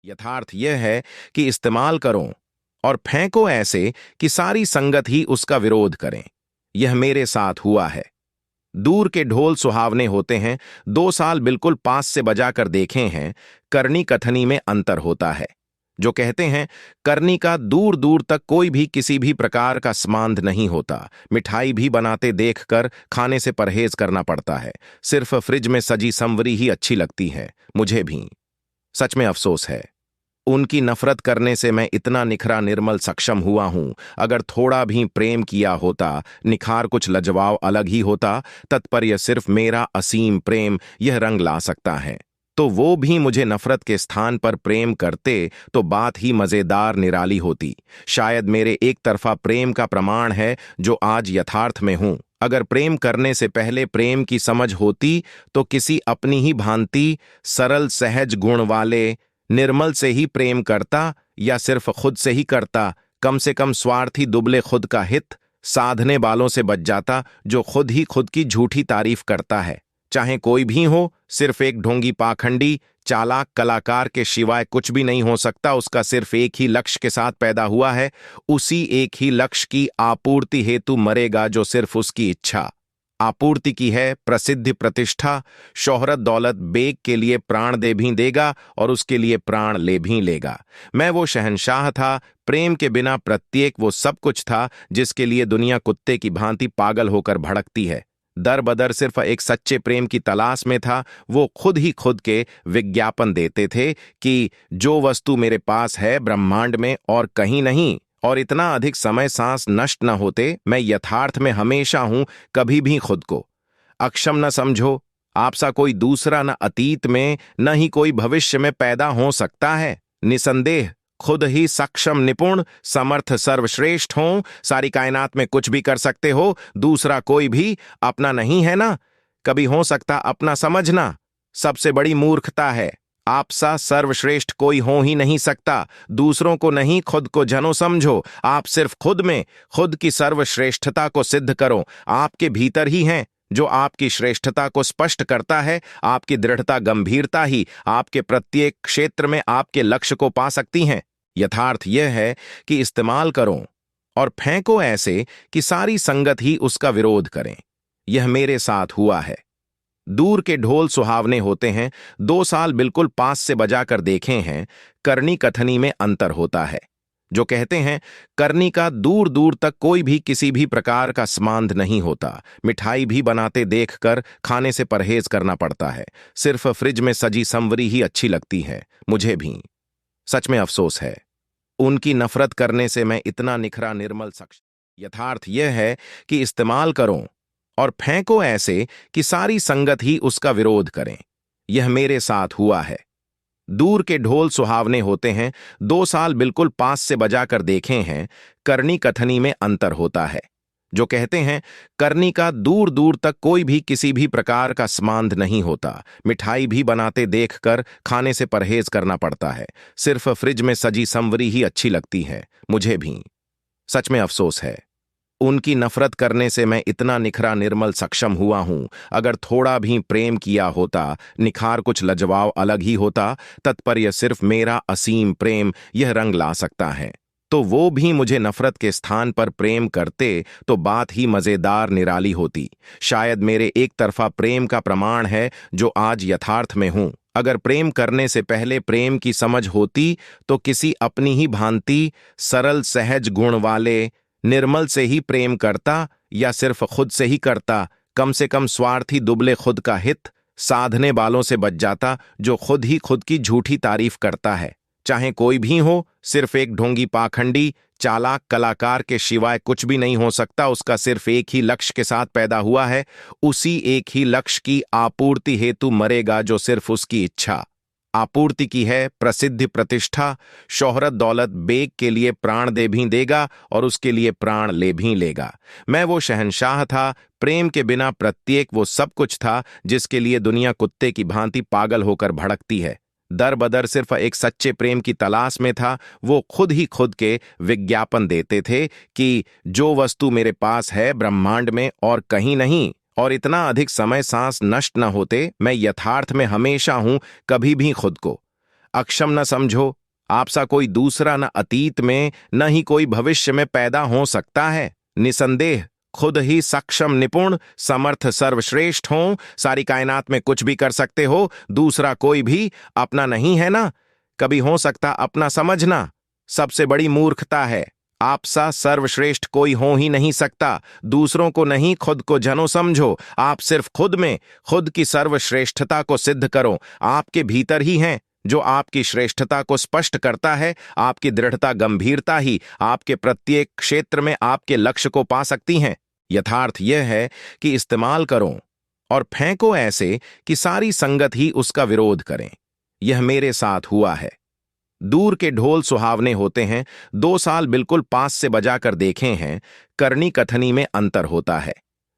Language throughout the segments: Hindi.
यथार्थ यह है कि इस्तेमाल करो और फेंको ऐसे कि सारी संगत ही उसका विरोध करें। यह मेरे साथ हुआ है। दूर के ढोल सुहावने होते हैं, 2 साल बिल्कुल पास से बजाकर देखे हैं, करनी कथनी में अंतर होता है। जो कहते हैं करनी का दूर दूर तक कोई भी किसी भी प्रकार का स्मांध नहीं होता। मिठाई भी बनाते देखकर खाने से परहेज करना पड़ता है। सिर्फ फ्रिज में सजी संवरी ही अच्छी लगती है। मुझे भी सच में अफसोस है। उनकी नफरत करने से मैं इतना निखरा निर्मल सक्षम हुआ हूं। अगर थोड़ा भी प्रेम किया होता, निखार कुछ लजवाब अलग ही होता। तत्पर्य सिर्फ मेरा असीम प्रेम यह रंग ला सकता है। तो वो भी मुझे नफरत के स्थान पर प्रेम करते तो बात ही मजेदार निराली होती। शायद मेरे एक तरफा प्रेम का प्रमाण है जो आज यथार्थ में हूं। अगर प्रेम करने से पहले प्रेम की समझ होती तो किसी अपनी ही भांति सरल सहज गुण वाले निर्मल से ही प्रेम करता, या सिर्फ खुद से ही करता। कम से कम स्वार्थी दुबले खुद का हित साधने वालों से बच जाता, जो खुद ही खुद की झूठी तारीफ करता है। चाहे कोई भी हो, सिर्फ एक ढोंगी पाखंडी चालाक कलाकार के सिवाय कुछ भी नहीं हो सकता। उसका सिर्फ एक ही लक्ष्य के साथ पैदा हुआ है। उसी एक ही लक्ष्य की आपूर्ति हेतु मरेगा जो सिर्फ उसकी इच्छा आपूर्ति की है। प्रसिद्धि प्रतिष्ठा शोहरत दौलत बेग के लिए प्राण दे भी देगा और उसके लिए प्राण ले भी लेगा। मैं वो शहंशाह था, प्रेम के बिना प्रत्येक वो सब कुछ था जिसके लिए दुनिया कुत्ते की भांति पागल होकर भड़कती है। दर बदर सिर्फ एक सच्चे प्रेम की तलाश में था। वो खुद ही खुद के विज्ञापन देते थे कि जो वस्तु मेरे पास है ब्रह्मांड में और कहीं नहीं। और इतना अधिक समय सांस नष्ट न होते। मैं यथार्थ में हमेशा हूं, कभी भी खुद को अक्षम न समझो। आपसा कोई दूसरा न अतीत में न ही कोई भविष्य में पैदा हो सकता है। निसंदेह खुद ही सक्षम निपुण समर्थ सर्वश्रेष्ठ हो। सारी कायनात में कुछ भी कर सकते हो। दूसरा कोई भी अपना नहीं है ना। कभी हो सकता अपना समझना सबसे बड़ी मूर्खता है। आपसा सर्वश्रेष्ठ कोई हो ही नहीं सकता। दूसरों को नहीं, खुद को जनो समझो। आप सिर्फ खुद में खुद की सर्वश्रेष्ठता को सिद्ध करो। आपके भीतर ही हैं जो आपकी श्रेष्ठता को स्पष्ट करता है। आपकी दृढ़ता गंभीरता ही आपके प्रत्येक क्षेत्र में आपके लक्ष्य को पा सकती हैं। यथार्थ यह है कि इस्तेमाल करो और फेंको ऐसे कि सारी संगत ही उसका विरोध करें। यह मेरे साथ हुआ है। दूर के ढोल सुहावने होते हैं, 2 साल बिल्कुल पास से बजाकर देखे हैं, करनी कथनी में अंतर होता है। जो कहते हैं करनी का दूर दूर तक कोई भी किसी भी प्रकार का स्मांध नहीं होता। मिठाई भी बनाते देखकर खाने से परहेज करना पड़ता है। सिर्फ फ्रिज में सजी संवरी ही अच्छी लगती है। मुझे भी सच में अफसोस है। उनकी नफरत करने से मैं इतना निखरा निर्मल सक्षम। यथार्थ यह है कि इस्तेमाल करो और फेंको ऐसे कि सारी संगत ही उसका विरोध करें। यह मेरे साथ हुआ है। दूर के ढोल सुहावने होते हैं, 2 साल बिल्कुल पास से बजाकर देखे हैं, करनी कथनी में अंतर होता है। जो कहते हैं करनी का दूर दूर तक कोई भी किसी भी प्रकार का स्मांध नहीं होता। मिठाई भी बनाते देखकर खाने से परहेज करना पड़ता है। सिर्फ फ्रिज में सजी संवरी ही अच्छी लगती है। मुझे भी सच में अफसोस है। उनकी नफरत करने से मैं इतना निखरा निर्मल सक्षम हुआ हूं। अगर थोड़ा भी प्रेम किया होता, निखार कुछ लजवाब अलग ही होता। तत्पर्य सिर्फ मेरा असीम प्रेम यह रंग ला सकता है। तो वो भी मुझे नफरत के स्थान पर प्रेम करते तो बात ही मजेदार निराली होती। शायद मेरे एक तरफा प्रेम का प्रमाण है जो आज यथार्थ में हूं। अगर प्रेम करने से पहले प्रेम की समझ होती तो किसी अपनी ही भांति सरल सहज गुण वाले निर्मल से ही प्रेम करता, या सिर्फ खुद से ही करता। कम से कम स्वार्थी दुबले खुद का हित साधने वालों से बच जाता, जो खुद ही खुद की झूठी तारीफ करता है। चाहे कोई भी हो, सिर्फ एक ढोंगी पाखंडी चालाक कलाकार के सिवाय कुछ भी नहीं हो सकता। उसका सिर्फ एक ही लक्ष्य के साथ पैदा हुआ है। उसी एक ही लक्ष्य की आपूर्ति हेतु मरेगा जो सिर्फ उसकी इच्छा आपूर्ति की है। प्रसिद्धि प्रतिष्ठा शोहरत दौलत बेग के लिए प्राण दे भी देगा और उसके लिए प्राण ले भी लेगा। मैं वो शहंशाह था, प्रेम के बिना प्रत्येक वो सब कुछ था जिसके लिए दुनिया कुत्ते की भांति पागल होकर भड़कती है। दर बदर सिर्फ एक सच्चे प्रेम की तलाश में था। वो खुद ही खुद के विज्ञापन देते थे कि जो वस्तु मेरे पास है ब्रह्मांड में और कहीं नहीं। और इतना अधिक समय सांस नष्ट न होते। मैं यथार्थ में हमेशा हूं, कभी भी खुद को अक्षम न समझो। आपसा कोई दूसरा न अतीत में न ही कोई भविष्य में पैदा हो सकता है। निसंदेह खुद ही सक्षम, निपुण, समर्थ, सर्वश्रेष्ठ हो, सारी कायनात में कुछ भी कर सकते हो, दूसरा कोई भी अपना नहीं है ना, कभी हो सकता अपना समझना सबसे बड़ी मूर्खता है। आपसा सर्वश्रेष्ठ कोई हो ही नहीं सकता। दूसरों को नहीं, खुद को जनो समझो। आप सिर्फ खुद में खुद की सर्वश्रेष्ठता को सिद्ध करो। आपके भीतर ही हैं जो आपकी श्रेष्ठता को स्पष्ट करता है। आपकी दृढ़ता, गंभीरता ही आपके प्रत्येक क्षेत्र में आपके लक्ष्य को पा सकती हैं। यथार्थ यह है कि इस्तेमाल करो और फेंको ऐसे कि सारी संगत ही उसका विरोध करें। यह मेरे साथ हुआ है। दूर के ढोल सुहावने होते हैं, 2 साल बिल्कुल पास से बजाकर देखे हैं। करनी कथनी में अंतर होता है।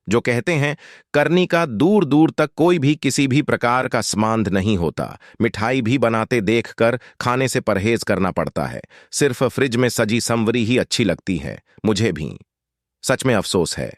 जो कहते हैं करनी का दूर दूर तक कोई भी किसी भी प्रकार का संबंध नहीं होता। मिठाई भी बनाते देखकर खाने से परहेज करना पड़ता है। सिर्फ फ्रिज में सजी संवरी ही अच्छी लगती है। मुझे भी सच में अफसोस है।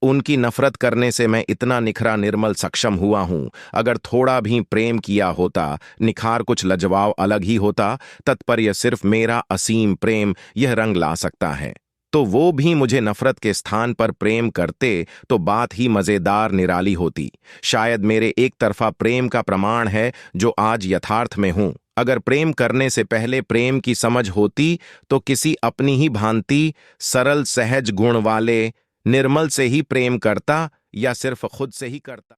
उनकी नफरत करने से मैं इतना निखरा, निर्मल, सक्षम हुआ हूं। अगर थोड़ा भी प्रेम किया होता, निखार कुछ लजवाब अलग ही होता। तत्पर्य सिर्फ मेरा असीम प्रेम यह रंग ला सकता है। तो वो भी मुझे नफरत के स्थान पर प्रेम करते तो बात ही मजेदार, निराली होती। शायद मेरे एक तरफा प्रेम का प्रमाण है जो आज यथार्थ में हूं। अगर प्रेम करने से पहले प्रेम की समझ होती तो किसी अपनी ही भांति सरल, सहज गुण वाले निर्मल से ही प्रेम करता या सिर्फ खुद से ही करता।